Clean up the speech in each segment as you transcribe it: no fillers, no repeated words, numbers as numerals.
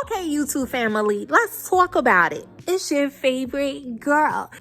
Okay, YouTube family, let's talk about it. It's your favorite girl.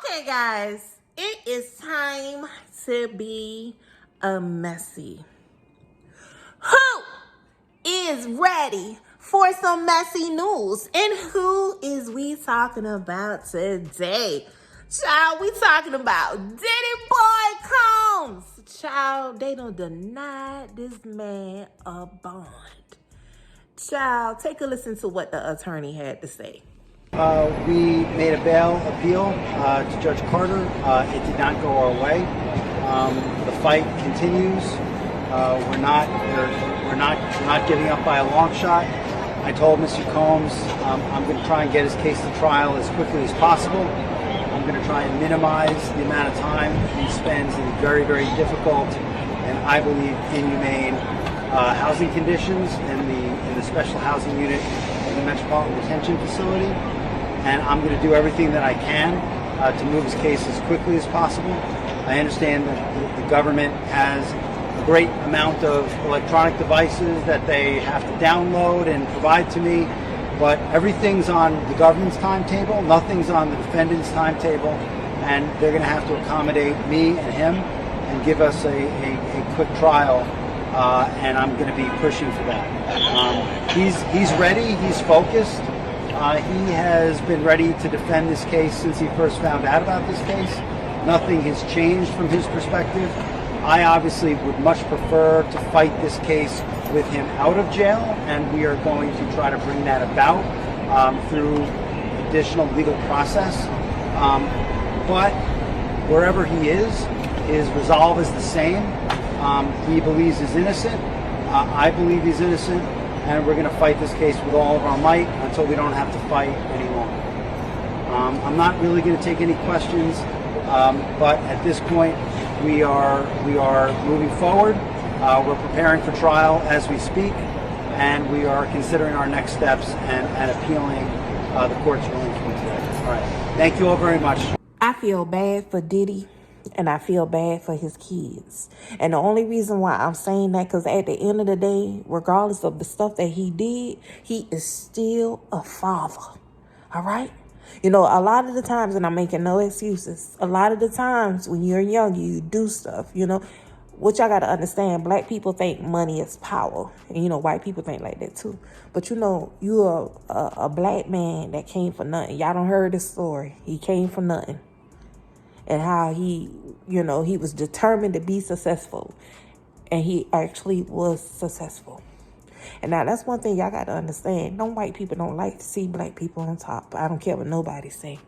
Okay, guys, it is time to be a messy. Who is ready for some messy news? And who is we talking about today? Child, we talking about Diddy Boy Combs. Child, they don't deny this man a bond. Child, take a listen to what the attorney had to say. We made a bail appeal to Judge Carter. It did not go our way. The fight continues. We're not giving up by a long shot. I told Mr. Combs I'm going to try and get his case to trial as quickly as possible. I'm going to try and minimize the amount of time he spends in very, very difficult and I believe inhumane housing conditions in the special housing unit in the Metropolitan Detention Facility. And I'm going to do everything that I can to move his case as quickly as possible. I understand that the government has a great amount of electronic devices that they have to download and provide to me, but everything's on the government's timetable, nothing's on the defendant's timetable, and they're going to have to accommodate me and him and give us a quick trial, and I'm going to be pushing for that. He's ready, he's focused. He has been ready to defend this case since he first found out about this case. Nothing has changed from his perspective. I obviously would much prefer to fight this case with him out of jail, and we are going to try to bring that about through additional legal process. But wherever he is, his resolve is the same. He believes he's innocent. I believe he's innocent. And we're going to fight this case with all of our might until we don't have to fight any longer. I'm not really going to take any questions, but at this point, we are moving forward. We're preparing for trial as we speak, and we are considering our next steps and appealing the court's ruling from today. All right. Thank you all very much. I feel bad for Diddy. And I feel bad for his kids. And the only reason why I'm saying that, because at the end of the day, regardless of the stuff that he did, he is still a father. All right? You know, a lot of the times, and I'm making no excuses, a lot of the times when you're young, you do stuff, you know. What y'all got to understand, black people think money is power. And, you know, white people think like that too. But, you know, you're a black man that came for nothing. Y'all don't heard this story. He came for nothing. And how he, you know, he was determined to be successful. And he actually was successful. And now that's one thing y'all got to understand. Them white people don't like to see black people on top. I don't care what nobody say.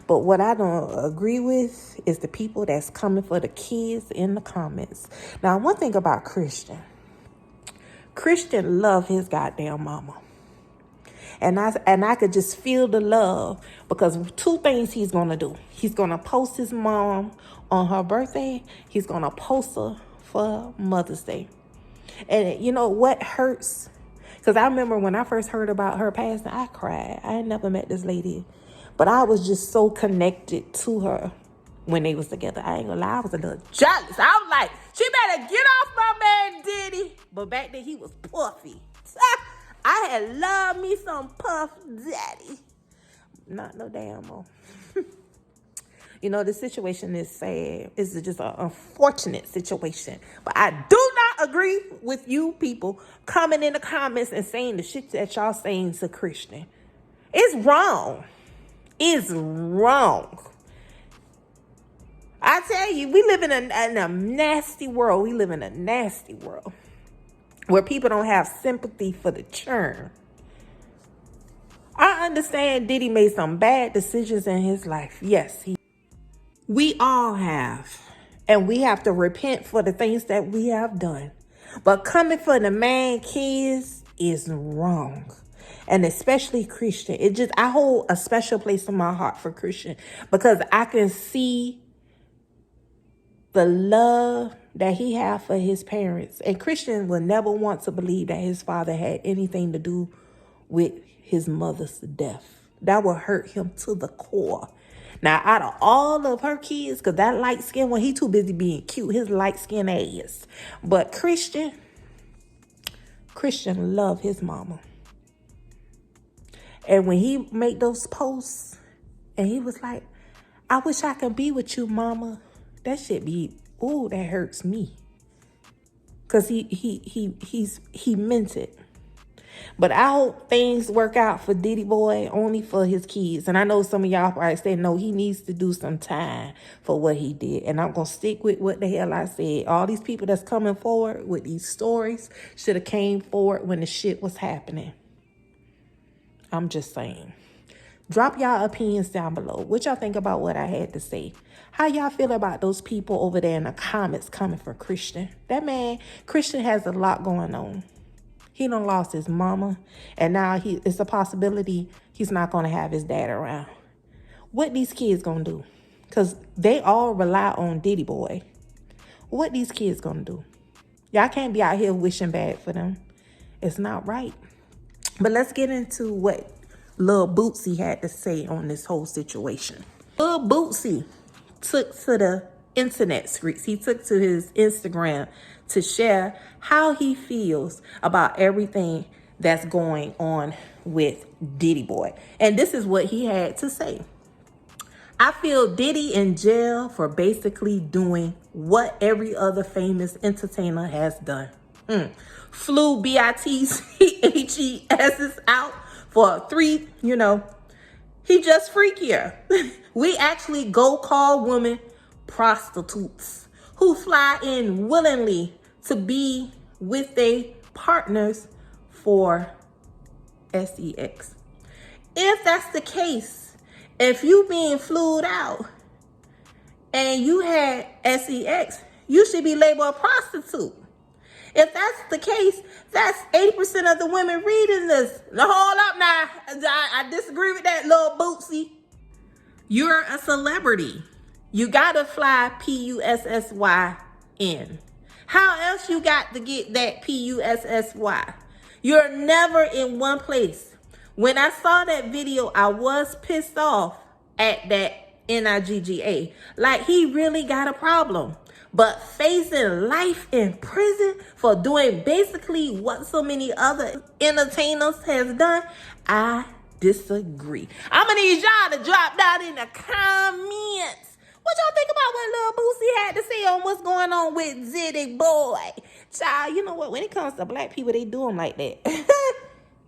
But what I don't agree with is the people that's coming for the kids in the comments. Now, one thing about Christian love his goddamn mama. And I could just feel the love, because two things he's going to do. He's going to post his mom on her birthday. He's going to post her for Mother's Day. And you know what hurts? Because I remember when I first heard about her passing, I cried. I had never met this lady. But I was just so connected to her when they was together. I ain't gonna lie, I was a little jealous. I was like, she better get off my man Diddy. But back then he was puffy. I had loved me some Puff Daddy. Not no damn more. You know, the situation is sad. It's just an unfortunate situation. But I do not agree with you people coming in the comments and saying the shit that y'all saying to Christian. It's wrong. It's wrong. I tell you, we live in a nasty world. We live in a nasty world where people don't have sympathy for the churn. I understand Diddy made some bad decisions in his life. Yes, we all have. And we have to repent for the things that we have done. But coming for the man kids is wrong. And especially Christian. I hold a special place in my heart for Christian, because I can see the love that he had for his parents. And Christian will never want to believe that his father had anything to do with his mother's death. That will hurt him to the core. Now, out of all of her kids, because that light skin, when he too busy being cute, his light skin ass. But Christian love his mama. And when he made those posts and he was like, I wish I could be with you, mama. That shit be, ooh, that hurts me. Cause he meant it. But I hope things work out for Diddy Boy, only for his kids. And I know some of y'all probably say, no, he needs to do some time for what he did. And I'm going to stick with what the hell I said. All these people that's coming forward with these stories should have came forward when the shit was happening. I'm just saying. Drop y'all opinions down below. What y'all think about what I had to say? How y'all feel about those people over there in the comments coming for Christian? That man, Christian, has a lot going on. He done lost his mama, and now it's a possibility he's not going to have his dad around. What these kids going to do? Because they all rely on Diddy Boy. What these kids going to do? Y'all can't be out here wishing bad for them. It's not right. But let's get into what Lil Boosie had to say on this whole situation. Lil Boosie took to the internet streets. He took to his Instagram to share how he feels about everything that's going on with Diddy Boy. And this is what he had to say. I feel Diddy in jail for basically doing what every other famous entertainer has done. Flew BITCHES out for 3, he just freakier. We actually go call women prostitutes who fly in willingly to be with their partners for sex. If that's the case, if you being flued out and you had sex, you should be labeled a prostitute. If that's the case, that's 80% of the women reading this. Now, hold up now. I disagree with that, little Bootsy. You're a celebrity. You gotta fly PUSSY in. How else you got to get that PUSSY? You're never in one place. When I saw that video, I was pissed off at that NIGGA. Like, he really got a problem. But facing life in prison for doing basically what so many other entertainers has done, I disagree. I'm gonna need y'all to drop down in the comments. What y'all think about what Lil Boosie had to say on what's going on with Diddy Boy? Child, you know what? When it comes to black people, they do them like that.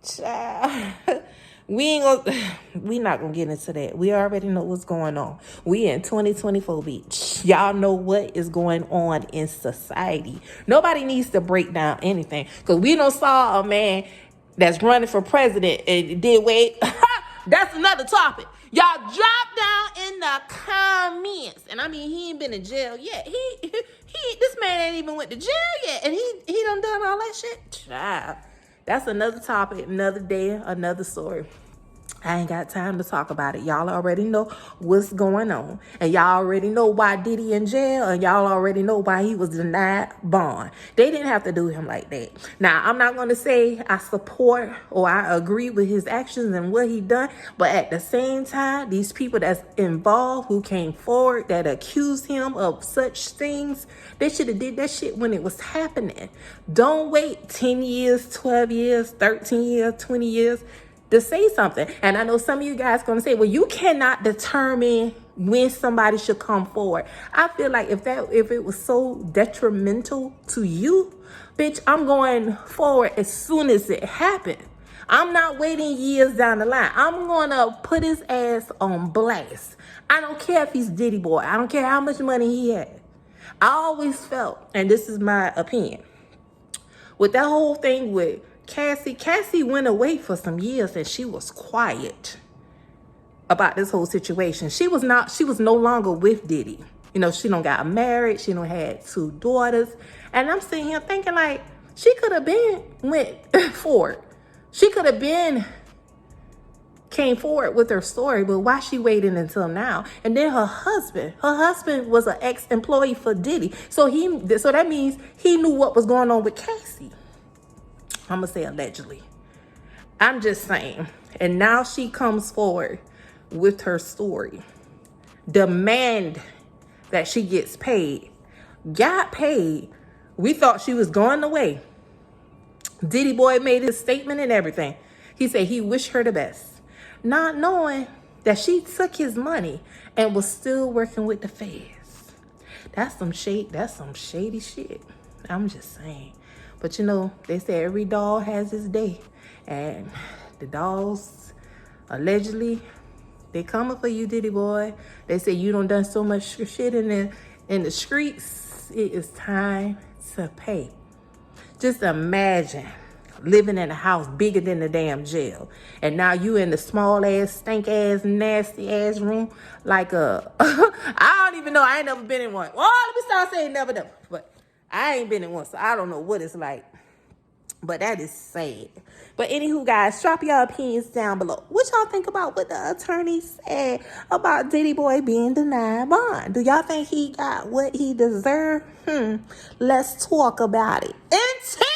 Child. We not gonna get into that. We already know what's going on. We in 2024, bitch. Y'all know what is going on in society. Nobody needs to break down anything. Because we don't saw a man that's running for president and did wait. That's another topic. Y'all drop down in the comments. And I mean, he ain't been in jail yet. This man ain't even went to jail yet. And he done all that shit. Child. That's another topic, another day, another story. I ain't got time to talk about it. Y'all already know what's going on. And y'all already know why Diddy in jail. And y'all already know why he was denied bond. They didn't have to do him like that. Now, I'm not going to say I support or I agree with his actions and what he done. But at the same time, these people that's involved who came forward that accused him of such things, they should have did that shit when it was happening. Don't wait 10 years, 12 years, 13 years, 20 years. To say something. And I know some of you guys going to say, well, you cannot determine when somebody should come forward. I feel like if it was so detrimental to you, bitch, I'm going forward as soon as it happened. I'm not waiting years down the line. I'm going to put his ass on blast. I don't care if he's Diddy Boy. I don't care how much money he had. I always felt, and this is my opinion, with that whole thing with Cassie went away for some years and she was quiet about this whole situation. She was no longer with Diddy. She don't got married. She don't had 2 daughters. And I'm sitting here thinking like, she could have been went forward. She could have been came forward with her story, but why she waiting until now? And then her husband was an ex-employee for Diddy. So that means he knew what was going on with Cassie. I'm going to say allegedly. I'm just saying. And now she comes forward with her story. Demand that she gets paid. Got paid. We thought she was going away. Diddy Boy made his statement and everything. He said he wished her the best. not knowing that she took his money and was still working with the feds. That's some shady shit. I'm just saying. But you know, they say every dog has his day. And the dogs, allegedly, they coming for you, Diddy boy. They say you done so much shit in the streets. It is time to pay. Just imagine living in a house bigger than the damn jail. And now you in the small ass, stink ass, nasty ass room. Like I don't even know. I ain't never been in one. Oh, let me start saying never. But I ain't been in one, so I don't know what it's like. But that is sad. But anywho, guys, drop your opinions down below. What y'all think about what the attorney said about Diddy boy being denied bond? Do y'all think he got what he deserved? Let's talk about it. Until